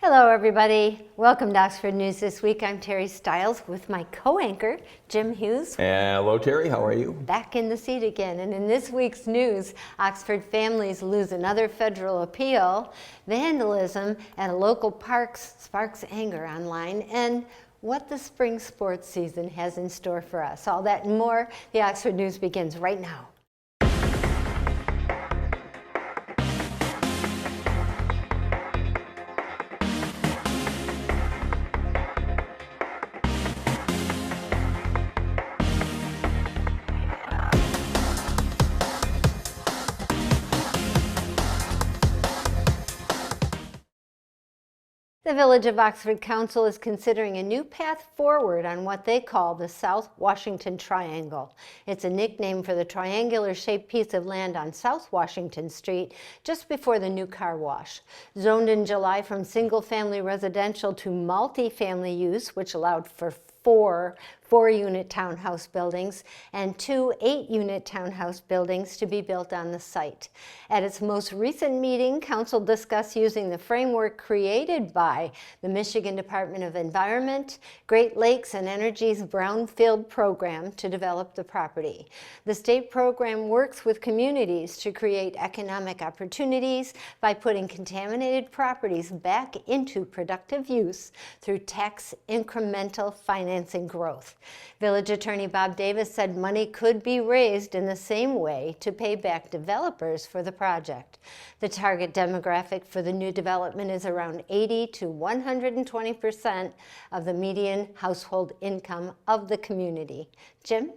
Hello, everybody. Welcome to Oxford News This Week. I'm Terry Stiles with my co-anchor, Jim Hughes. Hello, Terry. How are you? Back in the seat again. And in this week's news, Oxford families lose another federal appeal, vandalism at a local park sparks anger online, and what the spring sports season has in store for us. All that and more. The Oxford News begins right now. The Village of Oxford Council is considering a new path forward on what they call the South Washington Triangle. It's a nickname for the triangular-shaped piece of land on South Washington Street, just before the new car wash. Zoned in July from single-family residential to multi-family use, which allowed for four-unit townhouse buildings and two 8-unit townhouse buildings to be built on the site. At its most recent meeting, Council discussed using the framework created by the Michigan Department of Environment, Great Lakes and Energy's Brownfield program to develop the property. The state program works with communities to create economic opportunities by putting contaminated properties back into productive use through tax incremental financing growth. Village Attorney Bob Davis said money could be raised in the same way to pay back developers for the project. The target demographic for the new development is around 80 to 120% of the median household income of the community. Jim?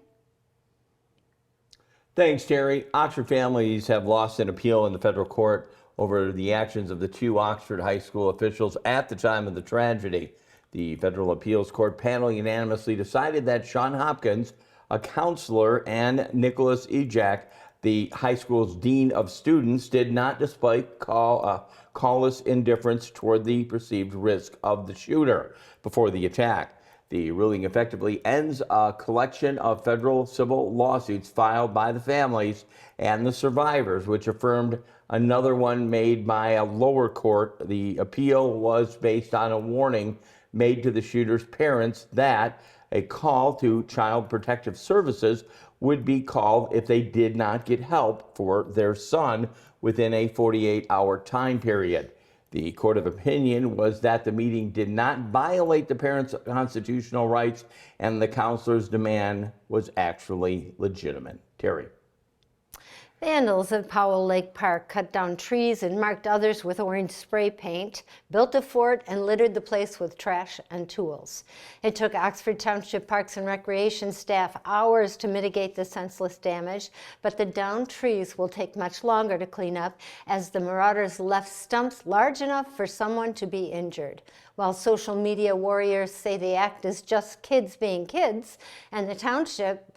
Thanks, Terry. Oxford families have lost an appeal in the federal court over the actions of the two Oxford High School officials at the time of the tragedy. The Federal Appeals Court panel unanimously decided that Sean Hopkins, a counselor, and Nicholas Ejak, the high school's dean of students, did not display callous indifference toward the perceived risk of the shooter before the attack. The ruling effectively ends a collection of federal civil lawsuits filed by the families and the survivors, which affirmed another one made by a lower court. The appeal was based on a warning made to the shooter's parents that a call to Child Protective Services would be called if they did not get help for their son within a 48-hour time period. The court of opinion was that the meeting did not violate the parents' constitutional rights and the counselor's demand was actually legitimate. Terry. Vandals of Powell Lake Park cut down trees and marked others with orange spray paint, built a fort, and littered the place with trash and tools. It took Oxford Township Parks and Recreation staff hours to mitigate the senseless damage, but the downed trees will take much longer to clean up as the marauders left stumps large enough for someone to be injured. While social media warriors say the act is just kids being kids, and the township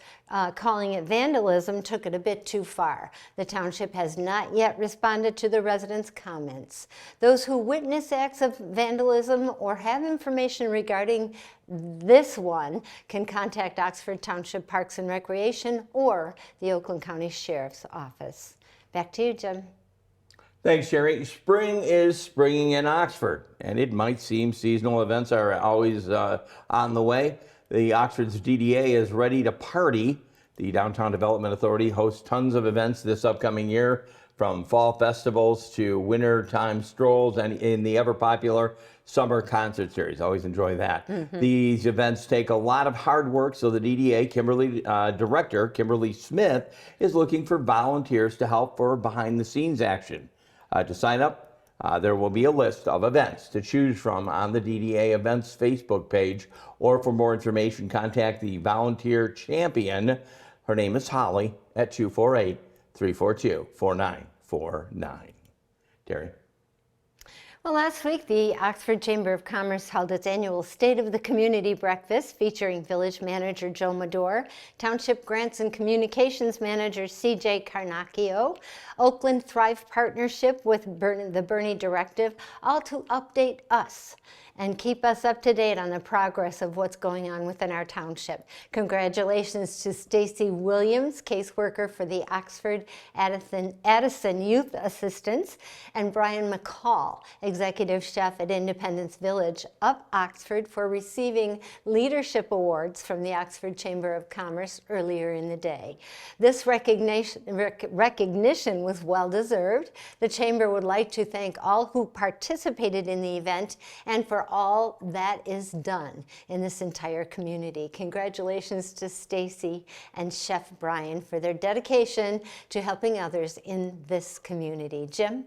calling it vandalism took it a bit too far. The township has not yet responded to the residents' comments. Those who witness acts of vandalism or have information regarding this one can contact Oxford Township Parks and Recreation or the Oakland County Sheriff's Office. Back to you, Jim. Thanks, Sherry. Spring is springing in Oxford, and it might seem seasonal events are always on the way. The Oxford's DDA is ready to party. The Downtown Development Authority hosts tons of events this upcoming year, from fall festivals to wintertime strolls and in the ever-popular summer concert series. Always enjoy that. These events take a lot of hard work, so the DDA Director Kimberly Smith is looking for volunteers to help for behind-the-scenes action. To sign up, there will be a list of events to choose from on the DDA Events Facebook page, or for more information, contact the volunteer champion. Her name is Holly at 248-342-4949. Terry. Well, last week, the Oxford Chamber of Commerce held its annual State of the Community Breakfast featuring Village Manager Joe Medor, Township Grants and Communications Manager CJ Carnacchio, Oakland Thrive Partnership with the Bernie Directive, all to update us and keep us up to date on the progress of what's going on within our township. Congratulations to Stacy Williams, caseworker for the Oxford Addison Youth Assistance, and Brian McCall, executive chef at Independence Village of Oxford, for receiving leadership awards from the Oxford Chamber of Commerce earlier in the day. This recognition was well-deserved. The Chamber would like to thank all who participated in the event and for all that is done in this entire community. Congratulations to Stacy and Chef Brian for their dedication to helping others in this community. Jim?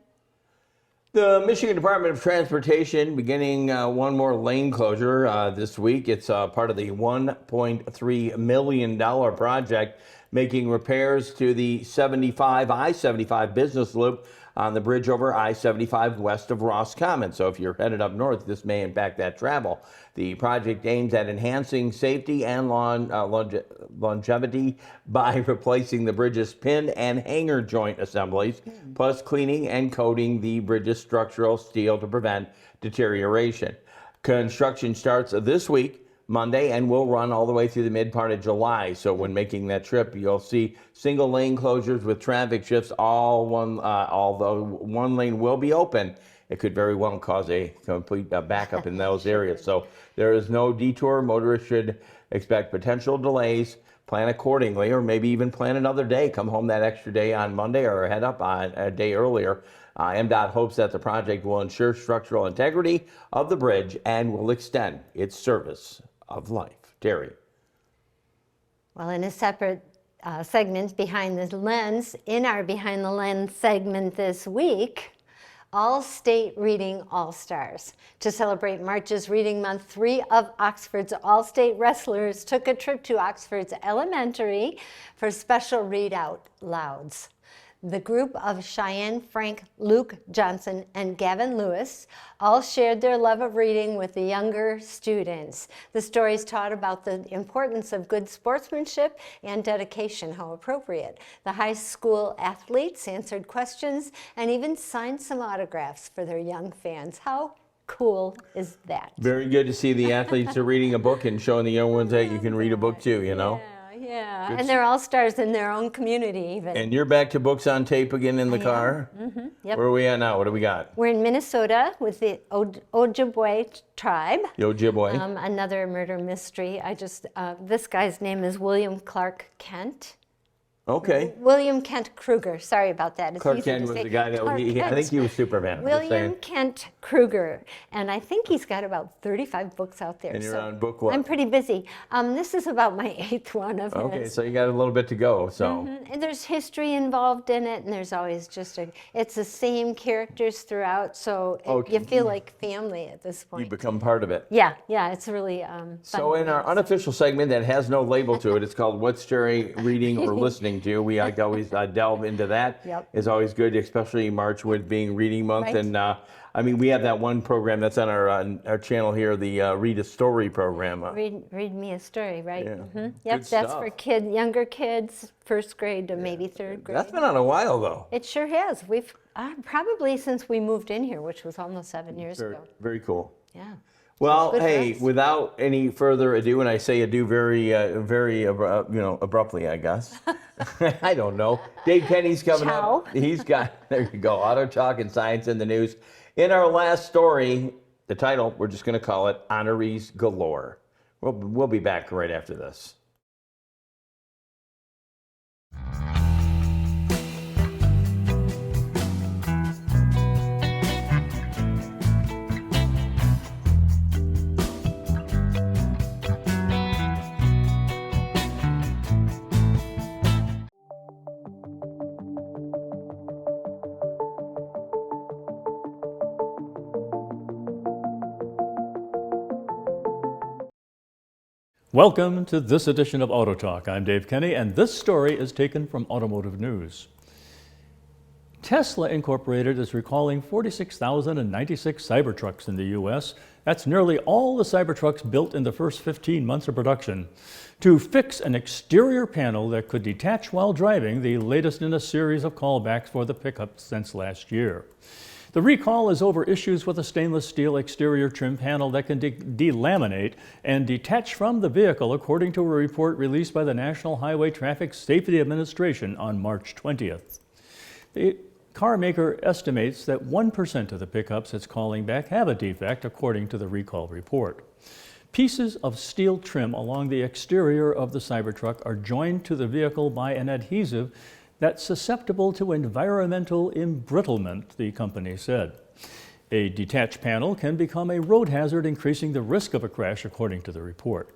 The Michigan Department of Transportation beginning one more lane closure this week. It's part of the $1.3 million project making repairs to the I-75 business loop on the bridge over I-75 west of Roscommon. So if you're headed up north, this may impact that travel. The project aims at enhancing safety and longevity by replacing the bridge's pin and hanger joint assemblies, plus cleaning and coating the bridge's structural steel to prevent deterioration. Construction starts this week, Monday, and will run all the way through the mid part of July. So when making that trip, you'll see single lane closures with traffic shifts. Although one lane will be open, it could very well cause a complete backup in those areas. So there is no detour. Motorists should expect potential delays. Plan accordingly, or maybe even plan another day. Come home that extra day on Monday or head up on a day earlier. MDOT hopes that the project will ensure structural integrity of the bridge and will extend its service of life. Terry. Well, in a separate segment, Behind the Lens, in our Behind the Lens segment this week, All-State Reading All-Stars. To celebrate March's Reading Month, 3 of Oxford's All-State wrestlers took a trip to Oxford's elementary for special read out louds. The group of Cheyenne Frank, Luke Johnson, and Gavin Lewis all shared their love of reading with the younger students. The stories taught about the importance of good sportsmanship and dedication, how appropriate. The high school athletes answered questions and even signed some autographs for their young fans. How cool is that? Very good to see the athletes are reading a book and showing the young ones that you can read a book too, you know? Yeah, Good and they're all stars in their own community even. And you're back to Books on Tape again in the car? Mm-hmm. Yep. Where are we at now? What do we got? We're in Minnesota with the Ojibwe tribe. The Ojibwe. Another murder mystery. This guy's name is William Clark Kent. Okay. William Kent Kruger. Sorry about that. It's Clark easy Kent to was say. the guy that Clark I Kent. think he was Superman. I'm just William saying. Kent Kruger, and I think he's got about 35 books out there. And you're so on book what? I'm pretty busy. This is about my 8th one of Okay, his. so you got a little bit to go. So And there's history involved in it, and there's always it's the same characters throughout, so you feel like family at this you point. become part of it. Yeah, it's really fun. So in our unofficial segment that has no label to it, it's called What's Jerry Reading or Listening To? We like to always delve into that. Yep. It's always good, especially March with being Reading Month. Right. And I mean, we have that one program that's on our channel here, the Read a Story program. Read me a story, right? Yeah. Mm-hmm. Yep, Good that's stuff. for younger kids, 1st grade to maybe 3rd grade. That's been on a while, though. It sure has. We've probably since we moved in here, which was almost 7 years Very, ago. very cool. Yeah. Well, Good for hey, us. without any further ado, and I say ado very abruptly, I guess. I don't know. Dave Kenny's coming Ciao. up. He's got, there you go, Auto Talk and Science in the News. In our last story, the title, we're just going to call it Honorees Galore. We'll be back right after this. Welcome to this edition of Auto Talk. I'm Dave Kenny, and this story is taken from Automotive News. Tesla Incorporated is recalling 46,096 Cybertrucks in the U.S. That's nearly all the Cybertrucks built in the first 15 months of production, to fix an exterior panel that could detach while driving, the latest in a series of callbacks for the pickup since last year. The recall is over issues with a stainless steel exterior trim panel that can delaminate and detach from the vehicle, according to a report released by the National Highway Traffic Safety Administration on March 20th. car maker estimates that 1% of the pickups it's calling back have a defect, according to the recall report. Pieces of steel trim along the exterior of the Cybertruck are joined to the vehicle by an adhesive that's susceptible to environmental embrittlement, the company said. A detached panel can become a road hazard, increasing the risk of a crash, according to the report.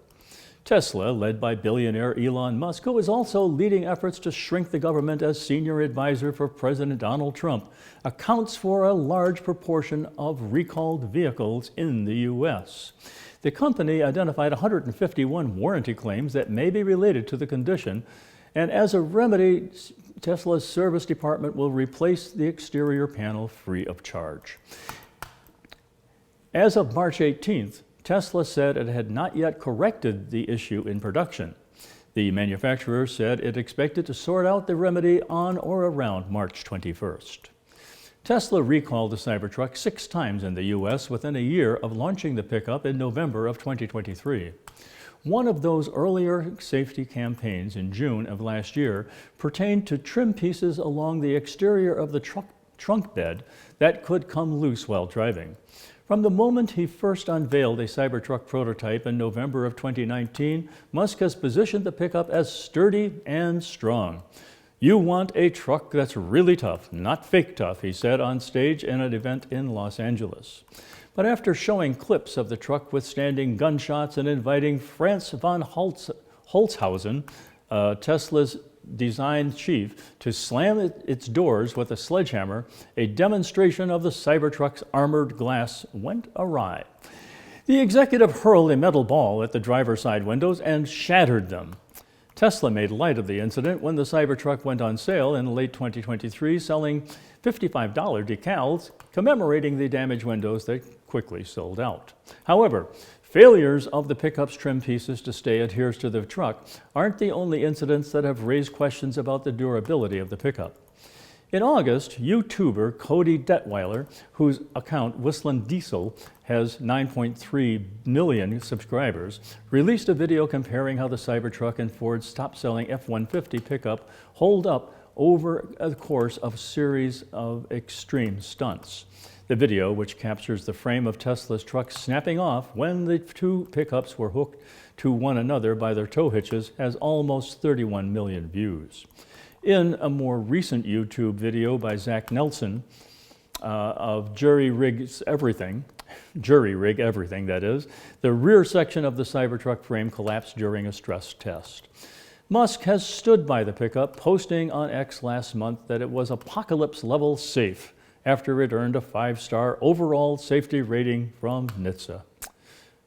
Tesla, led by billionaire Elon Musk, who is also leading efforts to shrink the government as senior advisor for President Donald Trump, accounts for a large proportion of recalled vehicles in the U.S. The company identified 151 warranty claims that may be related to the condition, and as a remedy, Tesla's service department will replace the exterior panel free of charge. As of March 18th, Tesla said it had not yet corrected the issue in production. The manufacturer said it expected to sort out the remedy on or around March 21st. Tesla recalled the Cybertruck 6 times in the U.S. within a year of launching the pickup in November of 2023. One of those earlier safety campaigns in June of last year pertained to trim pieces along the exterior of the trunk bed that could come loose while driving. From the moment he first unveiled a Cybertruck prototype in November of 2019, Musk has positioned the pickup as sturdy and strong. "You want a truck that's really tough, not fake tough," he said on stage in an event in Los Angeles. But after showing clips of the truck withstanding gunshots and inviting Franz von Holzhausen, Tesla's design chief, to slam its doors with a sledgehammer, a demonstration of the Cybertruck's armored glass went awry. The executive hurled a metal ball at the driver's side windows and shattered them. Tesla made light of the incident when the Cybertruck went on sale in late 2023, selling $55 decals commemorating the damaged windows that quickly sold out. However, failures of the pickup's trim pieces to stay adheres to the truck aren't the only incidents that have raised questions about the durability of the pickup. In August, YouTuber Cody Detweiler, whose account Whistling Diesel has 9.3 million subscribers, released a video comparing how the Cybertruck and Ford's top-selling F-150 pickup hold up over the course of a series of extreme stunts. The video, which captures the frame of Tesla's truck snapping off when the two pickups were hooked to one another by their tow hitches, has almost 31 million views. In a more recent YouTube video by Zach Nelson of Jury Rig Everything, that is, the rear section of the Cybertruck frame collapsed during a stress test. Musk has stood by the pickup, posting on X last month that it was apocalypse-level safe after it earned a 5-star overall safety rating from NHTSA.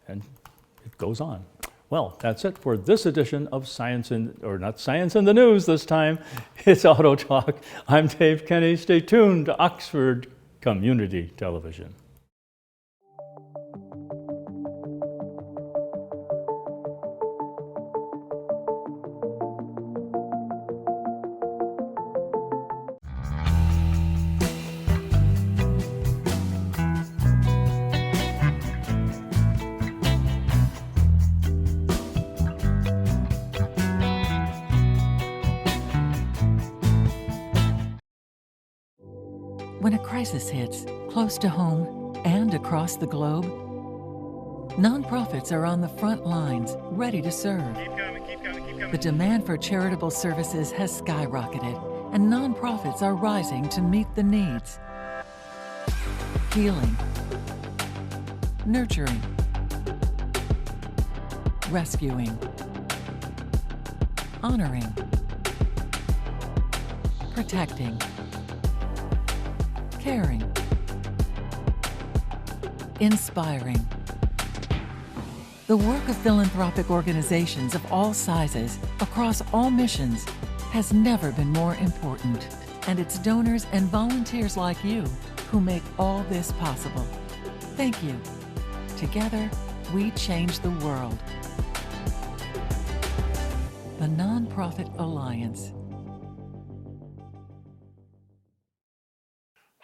And it goes on. Well, that's it for this edition of Science in the News this time. It's Auto Talk. I'm Dave Kenny. Stay tuned to Oxford Community Television. When a crisis hits, close to home and across the globe, nonprofits are on the front lines, ready to serve. Keep coming. The demand for charitable services has skyrocketed, and nonprofits are rising to meet the needs. Healing, nurturing, rescuing, honoring, protecting, caring, inspiring. The work of philanthropic organizations of all sizes, across all missions, has never been more important. And it's donors and volunteers like you who make all this possible. Thank you. Together, we change the world. The Nonprofit Alliance.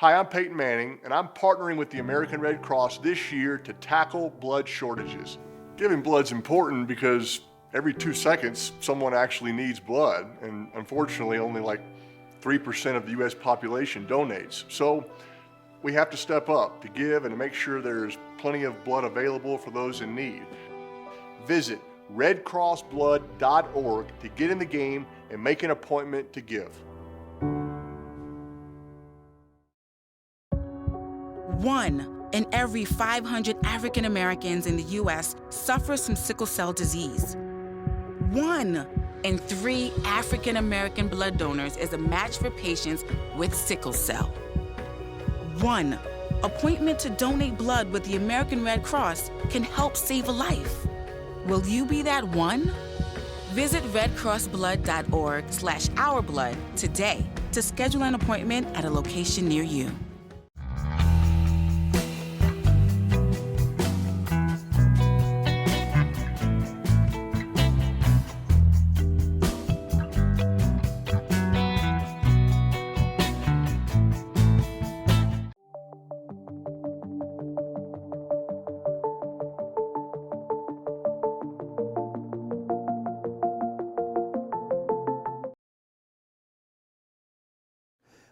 Hi, I'm Peyton Manning, and I'm partnering with the American Red Cross this year to tackle blood shortages. Giving blood's important because every 2 seconds, someone actually needs blood, and unfortunately, only like 3% of the U.S. population donates. So we have to step up to give and to make sure there's plenty of blood available for those in need. Visit redcrossblood.org to get in the game and make an appointment to give. One in every 500 African Americans in the U.S. suffers from sickle cell disease. 1 in 3 African American blood donors is a match for patients with sickle cell. 1 appointment to donate blood with the American Red Cross can help save a life. Will you be that one? Visit redcrossblood.org/ourblood today to schedule an appointment at a location near you.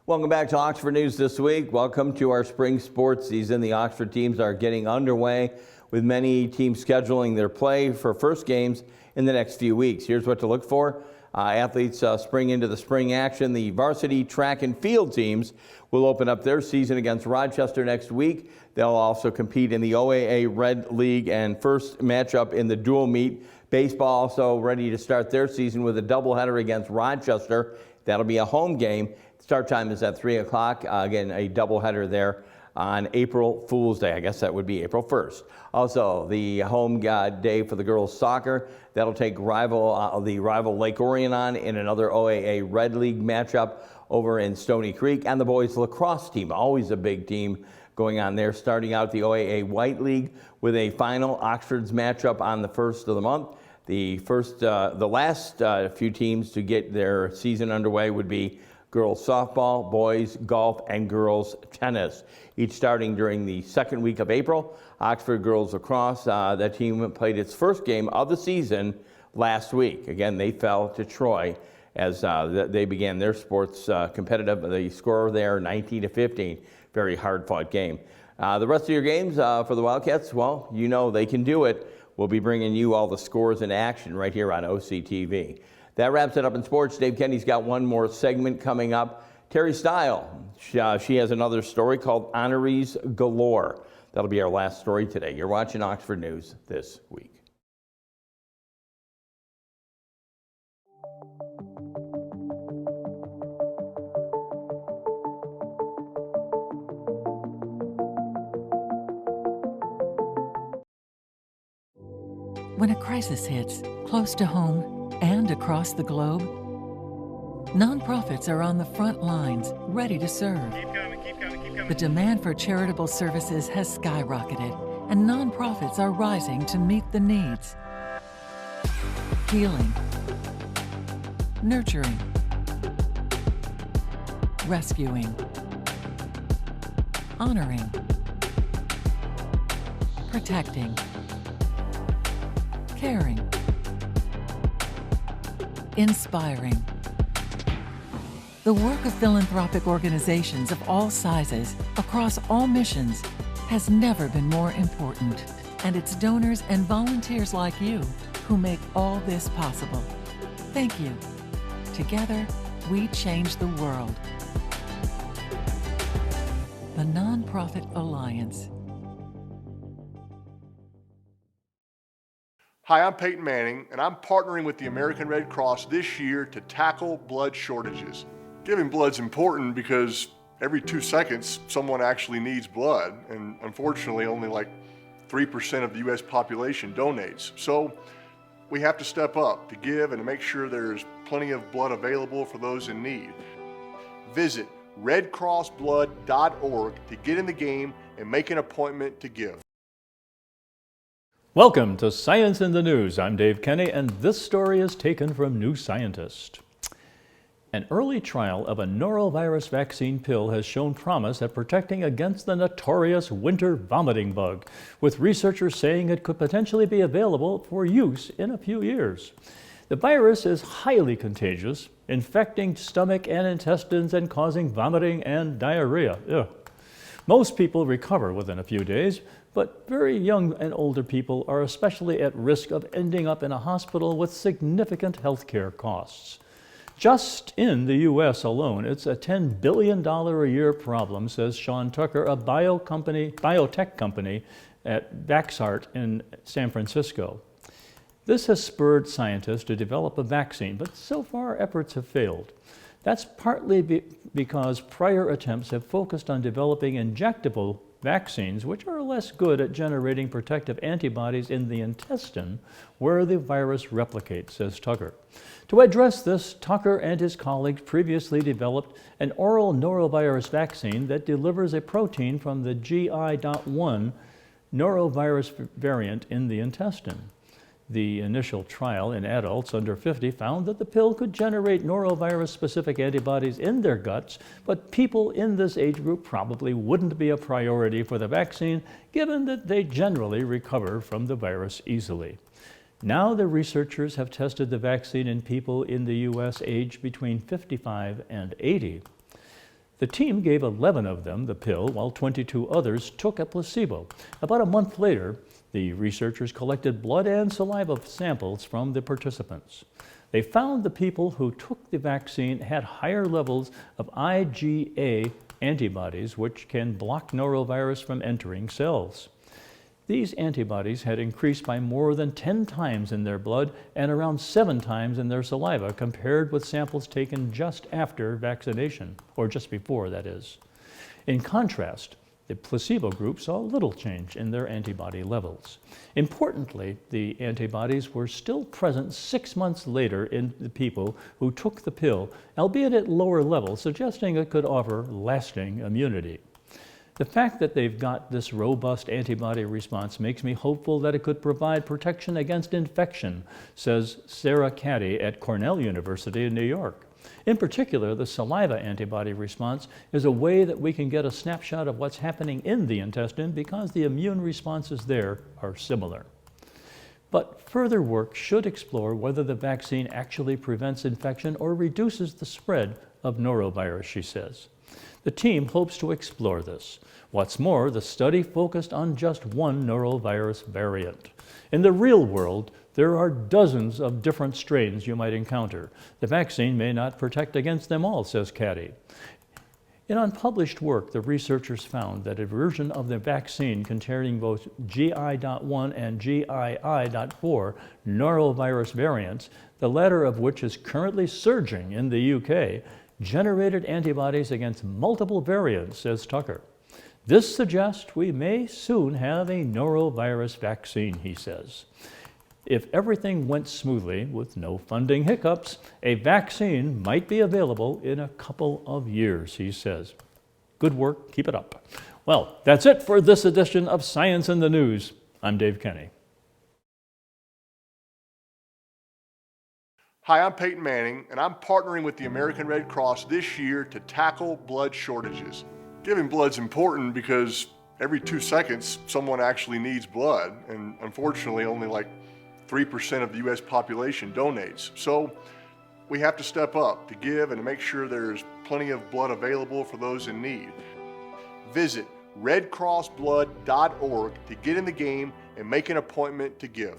Welcome back to Oxford News This Week. Welcome to our spring sports season. The Oxford teams are getting underway with many teams scheduling their play for first games in the next few weeks. Here's what to look for. Athletes spring into the spring action. The varsity track and field teams will open up their season against Rochester next week. They'll also compete in the OAA Red League and first matchup in the dual meet. Baseball also ready to start their season with a doubleheader against Rochester. That'll be a home game. Start time is at 3 o'clock. Again, a doubleheader there on April Fool's Day. I guess that would be April 1st. Also, the home day for the girls soccer. That'll take the rival Lake Orion on in another OAA Red League matchup over in Stony Creek. And the boys lacrosse team, always a big team going on there, starting out the OAA White League with a final Oxford's matchup on the 1st of the month. The last few teams to get their season underway would be girls softball, boys golf, and girls tennis, each starting during the second week of April. Oxford girls lacrosse, that team played its first game of the season last week. Again, they fell to Troy as they began their sports competitive. The score there, 19-15, very hard-fought game. The rest of your games for the Wildcats, well, you know they can do it. We'll be bringing you all the scores in action right here on OCTV. That wraps it up in sports. Dave Kenny's got one more segment coming up. Terry Stile, she has another story called Honorees Galore. That'll be our last story today. You're watching Oxford News This Week. When a crisis hits, close to home and across the globe, nonprofits are on the front lines, ready to serve. Keep coming. The demand for charitable services has skyrocketed, and nonprofits are rising to meet the needs. Healing, nurturing, rescuing, honoring, protecting, caring, inspiring. The work of philanthropic organizations of all sizes, across all missions, has never been more important. And it's donors and volunteers like you who make all this possible. Thank you. Together, we change the world. The Nonprofit Alliance. Hi, I'm Peyton Manning, and I'm partnering with the American Red Cross this year to tackle blood shortages. Giving blood's important because every 2 seconds, someone actually needs blood, and unfortunately, only like 3% of the U.S. population donates. So we have to step up to give and to make sure there's plenty of blood available for those in need. Visit redcrossblood.org to get in the game and make an appointment to give. Welcome to Science in the News. I'm Dave Kenny, and this story is taken from New Scientist. An early trial of a norovirus vaccine pill has shown promise at protecting against the notorious winter vomiting bug, with researchers saying it could potentially be available for use in a few years. The virus is highly contagious, infecting stomach and intestines and causing vomiting and diarrhea. Ugh. Most people recover within a few days, but very young and older people are especially at risk of ending up in a hospital with significant health care costs. Just in the U.S. alone, it's a $10 billion a year problem, says Sean Tucker, a biotech company at Vaxart in San Francisco. This has spurred scientists to develop a vaccine, but so far efforts have failed. That's partly because prior attempts have focused on developing injectable vaccines, which are less good at generating protective antibodies in the intestine where the virus replicates, says Tucker. To address this, Tucker and his colleagues previously developed an oral norovirus vaccine that delivers a protein from the GI.1 norovirus variant in the intestine. The initial trial in adults under 50 found that the pill could generate norovirus-specific antibodies in their guts, but people in this age group probably wouldn't be a priority for the vaccine, given that they generally recover from the virus easily. Now the researchers have tested the vaccine in people in the U.S. aged between 55 and 80. The team gave 11 of them the pill, while 22 others took a placebo. About a month later, the researchers collected blood and saliva samples from the participants. They found the people who took the vaccine had higher levels of IgA antibodies, which can block norovirus from entering cells. These antibodies had increased by more than 10 times in their blood and around 7 times in their saliva, compared with samples taken just after vaccination, or just before, that is. In contrast, the placebo group saw little change in their antibody levels. Importantly, the antibodies were still present 6 months later in the people who took the pill, albeit at lower levels, suggesting it could offer lasting immunity. The fact that they've got this robust antibody response makes me hopeful that it could provide protection against infection, says Sarah Caddy at Cornell University in New York. In particular, the saliva antibody response is a way that we can get a snapshot of what's happening in the intestine because the immune responses there are similar. But further work should explore whether the vaccine actually prevents infection or reduces the spread of norovirus, she says. The team hopes to explore this. What's more, the study focused on just one norovirus variant. In the real world, there are dozens of different strains you might encounter. The vaccine may not protect against them all, says Caddy. In unpublished work, the researchers found that a version of the vaccine containing both GI.1 and GII.4 norovirus variants, the latter of which is currently surging in the UK, generated antibodies against multiple variants, says Tucker. This suggests we may soon have a norovirus vaccine, he says. If everything went smoothly with no funding hiccups, a vaccine might be available in a couple of years, he says. Good work, keep it up. Well, that's it for this edition of Science in the News. I'm Dave Kenny. Hi, I'm Peyton Manning, and I'm partnering with the American Red Cross this year to tackle blood shortages. Giving blood's important because every 2 seconds, someone actually needs blood, and unfortunately, only like 3% of the U.S. population donates. So we have to step up to give and to make sure there's plenty of blood available for those in need. Visit redcrossblood.org to get in the game and make an appointment to give.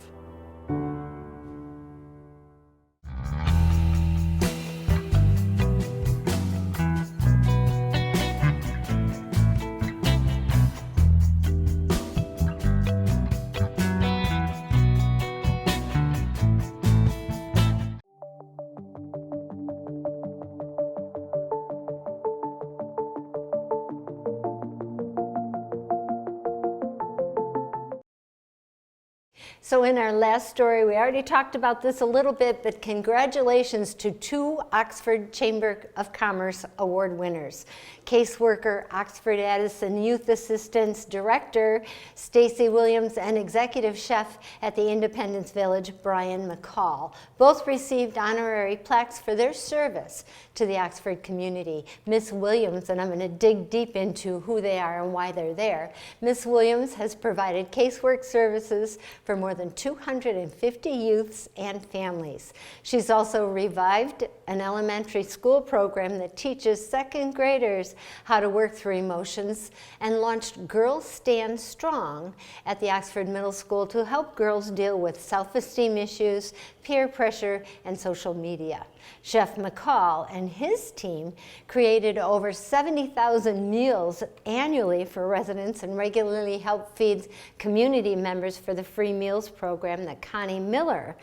So in our last story, we already talked about this a little bit, but congratulations to 2 Oxford Chamber of Commerce Award winners. Caseworker Oxford Addison Youth Assistance Director Stacey Williams and Executive Chef at the Independence Village Brian McCall both received honorary plaques for their service to the Oxford community. Miss Williams, and I'm going to dig deep into who they are and why they're there, Miss Williams has provided casework services for more than 250 youths and families. She's also revived an elementary school program that teaches second graders how to work through emotions and launched Girls Stand Strong at the Oxford Middle School to help girls deal with self-esteem issues, peer pressure, and social media. Chef McCall and his team created over 70,000 meals annually for residents and regularly help feed community members for the free meals program that Connie Miller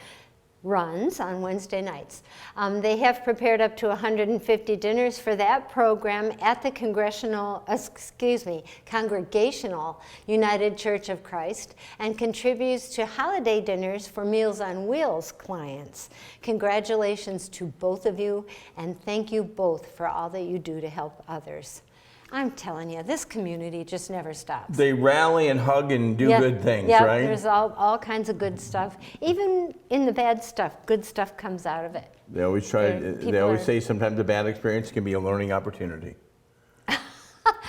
runs on Wednesday nights. They have prepared up to 150 dinners for that program at the Congregational United Church of Christ, and contributes to holiday dinners for Meals on Wheels clients. Congratulations to both of you, and thank you both for all that you do to help others. I'm telling you, this community just never stops. They rally and hug and do good things, right? Yeah, there's all kinds of good stuff. Even in the bad stuff, good stuff comes out of it. They always say sometimes a bad experience can be a learning opportunity.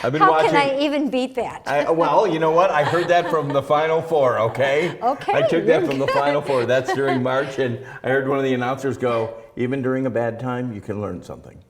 I've been How can I even beat that? Well, you know what? I heard that from the Final Four, okay? Okay, I took that you're from the Final Four. That's during March, and I heard one of the announcers go, even during a bad time, you can learn something.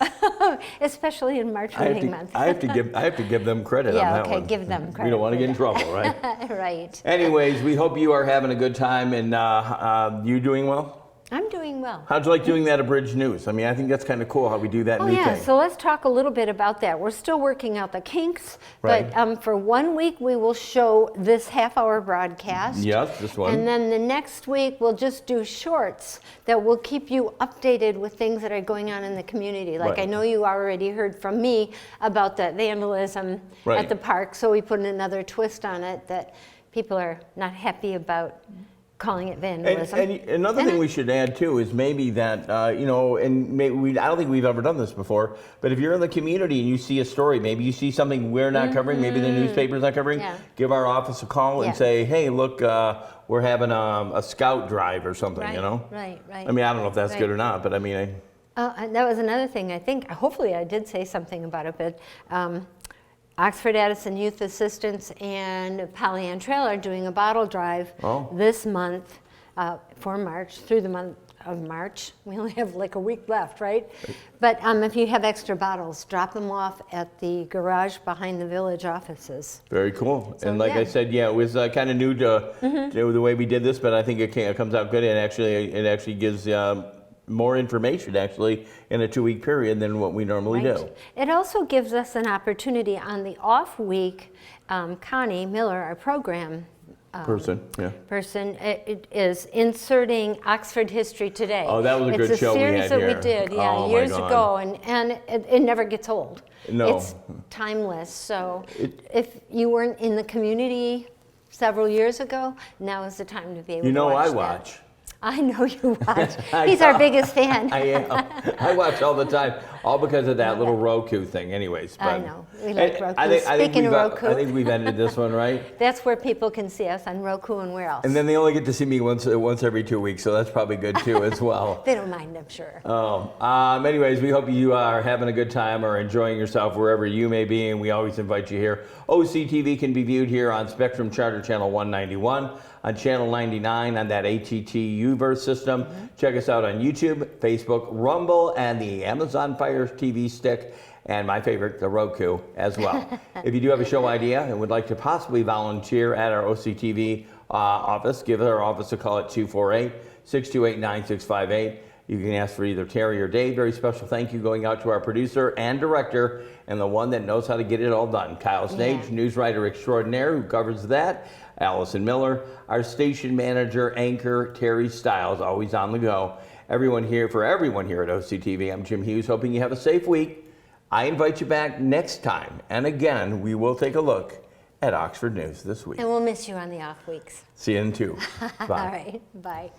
Especially in March Learning Month. I have to give them credit on that one. Yeah, okay, give them credit. We don't want to get in trouble, right? Right. Anyways, we hope you are having a good time, and you doing well? I'm doing well. How'd you like doing that Abridged News? I mean, I think that's kind of cool how we do that new thing. So let's talk a little bit about that. We're still working out the kinks, Right. but for 1 week we will show this half-hour broadcast. Yes, this one. And then the next week we'll just do shorts that will keep you updated with things that are going on in the community. Like Right. I know you already heard from me about the vandalism Right. at the park, so we put another twist on it that people are not happy about calling it vandalism. And another thing we should add too is maybe that and I don't think we've ever done this before, but if you're in the community and you see a story, maybe you see something we're not covering, maybe the newspaper's not covering, give our office a call and say, hey, look, we're having a scout drive or something, Right, you know? right. I mean, I don't know if that's good or not, but I mean, And that was another thing. I think, hopefully I did say something about it, but Oxford Addison Youth Assistance and Pollyant Trail are doing a bottle drive this month for March, through the month of March. We only have like a week left, right? But if you have extra bottles, drop them off at the garage behind the village offices. very cool. So, and like I said, it was kind of new to the way we did this, but I think it comes out good, and it actually gives more information actually in a 2-week period than what we normally do. It also gives us an opportunity on the off week. Connie Miller, our program person, it is inserting Oxford History Today. Oh, that was a good show we had It's a series that here. we did, Oh, my years God. ago, and it never gets old. No. It's timeless. So if you weren't in the community several years ago, now is the time to be able to watch I that. watch. I know you watch. He's our biggest fan. I am. I watch all the time, all because of that little Roku thing. Anyways, but I know. We like Roku. Speaking we've, of Roku. I think we've ended this one, right? That's where people can see us, on Roku, and where else? And then they only get to see me once every 2 weeks, so that's probably good too as well. They don't mind, I'm sure. Anyways, we hope you are having a good time or enjoying yourself wherever you may be, and we always invite you here. OCTV can be viewed here on Spectrum Charter Channel 191, on Channel 99 on that ATT U-verse system. Check us out on YouTube, Facebook, Rumble, and the Amazon Fire TV stick, and my favorite, the Roku, as well. If you do have a show idea and would like to possibly volunteer at our OCTV office, give our office a call at 248-628-9658. You can ask for either Terry or Dave. Very special thank you going out to our producer and director, and the one that knows how to get it all done, Kyle Snage, news writer extraordinaire who covers that. Allison Miller, our station manager, anchor, Terry Stiles, always on the go. Everyone here at OCTV, I'm Jim Hughes, hoping you have a safe week. I invite you back next time, and again, we will take a look at Oxford News this week. And we'll miss you on the off weeks. See you in 2. Bye. All right, bye.